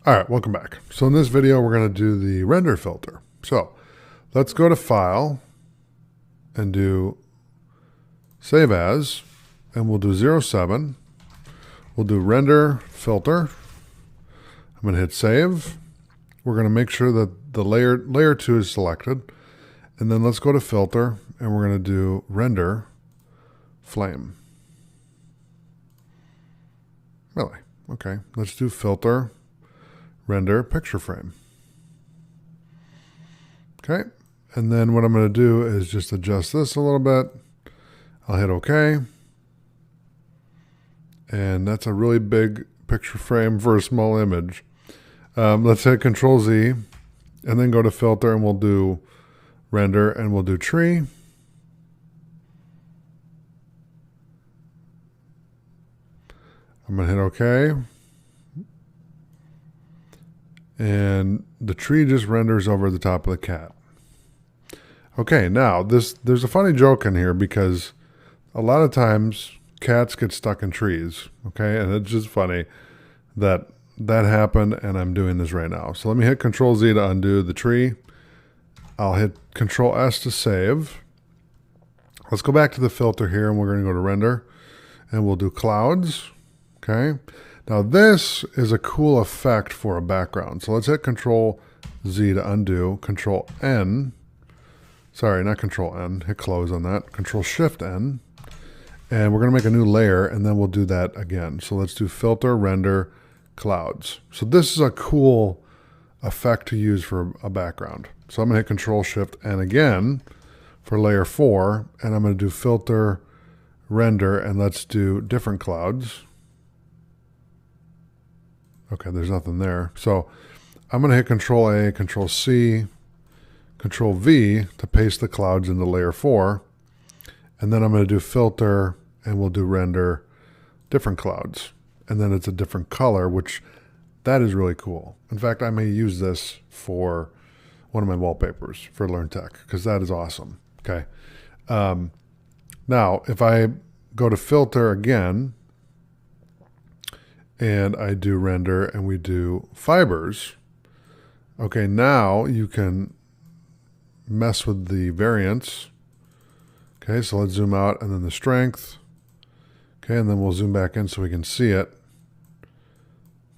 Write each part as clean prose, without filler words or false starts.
All right, welcome back. So in this video, we're going to do the render filter. So let's go to File and do Save As, and we'll do 07. We'll do Render Filter. I'm going to hit Save. We're going to make sure that the layer 2 is selected. And then let's go to Filter, and we're going to do Render Flame. Really? Okay, let's do Filter, Render Picture Frame. Okay, and then what I'm going to do is just adjust this a little bit. I'll hit OK. And that's a really big picture frame for a small image. Let's hit Control Z and then go to Filter, and we'll do Render, and we'll do Tree. I'm going to hit OK. And the tree just renders over the top of the cat. Okay, now there's a funny joke in here because a lot of times cats get stuck in trees, okay? And it's just funny that happened, and I'm doing this right now. So let me hit Control Z to undo the tree. I'll hit Control S to save. Let's go back to the filter here, and we're going to go to Render, and we'll do Clouds, okay? Now this is a cool effect for a background. So let's hit Control Z to undo, Control N. Sorry, not Control N, hit close on that. Control Shift N. And we're going to make a new layer, and then we'll do that again. So let's do Filter, Render, Clouds. So this is a cool effect to use for a background. So I'm going to hit Control Shift N again for layer 4, and I'm going to do Filter, Render, and let's do different clouds. Okay, there's nothing there. So I'm going to hit Control A, Control C, Control V to paste the clouds into layer 4. And then I'm going to do Filter, and we'll do Render, different clouds. And then it's a different color, which that is really cool. In fact, I may use this for one of my wallpapers for Learn Tech, because that is awesome. Okay. Now, if I go to Filter again, and I do Render, and we do Fibers, okay, now you can mess with the variance. Okay, so let's zoom out, and then the strength. Okay, and then we'll zoom back in so we can see it.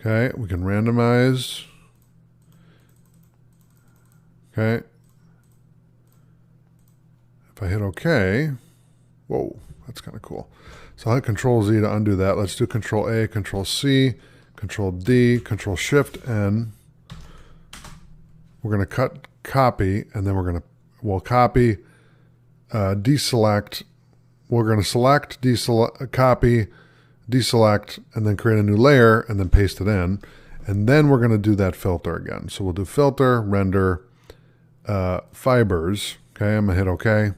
Okay, we can randomize. Okay. If I hit OK, whoa, that's kind of cool. So I'll hit Control Z to undo that. Let's do Control A, Control C, Control D, Control Shift N. We're going to copy, and then we'll copy, deselect. We're going to select, copy, deselect, and then create a new layer, and then paste it in. And then we're going to do that filter again. So we'll do Filter, Render, Fibers. Okay, I'm going to hit OK.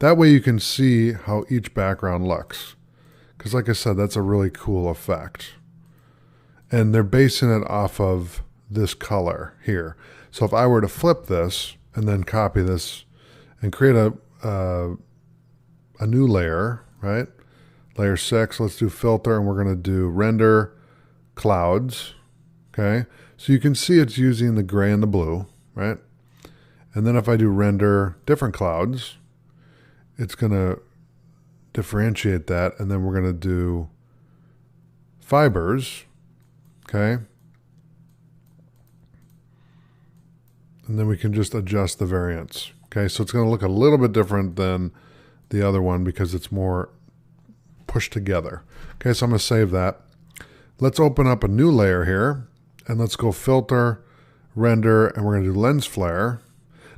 That way you can see how each background looks. Because like I said, that's a really cool effect. And they're basing it off of this color here. So if I were to flip this and then copy this and create a new layer, right? Layer 6, let's do Filter, and we're going to do Render, Clouds, okay? So you can see it's using the gray and the blue, right? And then if I do Render, different clouds, it's going to differentiate that, and then we're going to do Fibers, okay? And then we can just adjust the variance. Okay, so it's going to look a little bit different than the other one because it's more pushed together. Okay, so I'm going to save that. Let's open up a new layer here, and let's go Filter, Render, and we're going to do Lens Flare.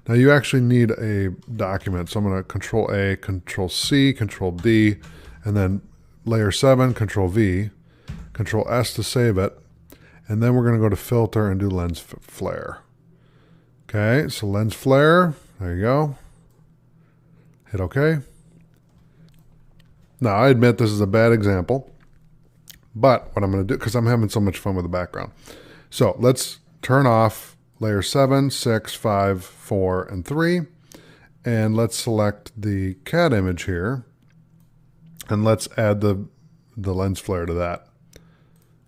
Now you actually need a document, so I'm going to Control A, Control C, Control D, and then layer 7, Control V, Control S to save it, and then we're going to go to Filter and do Lens Flare. Okay, so Lens Flare, there you go. Hit OK. Now, I admit this is a bad example, but what I'm going to do, because I'm having so much fun with the background. So let's turn off layer 7, 6, 5, 4, and 3, and let's select the cat image here, and let's add the lens flare to that.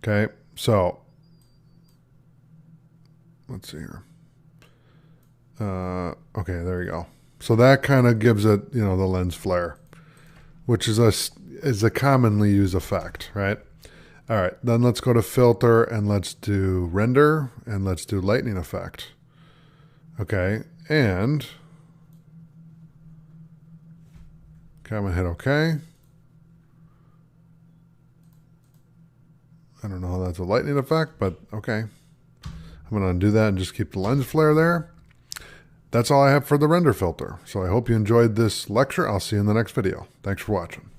Okay, so let's see here. Okay, there you go. So that kind of gives it, the lens flare, which is a commonly used effect, right? All right, then let's go to filter and let's do render and let's do lightning effect. Okay, and I'm gonna hit OK. I don't know how that's a lightning effect, but okay. I'm going to undo that and just keep the lens flare there. That's all I have for the render filter. So I hope you enjoyed this lecture. I'll see you in the next video. Thanks for watching.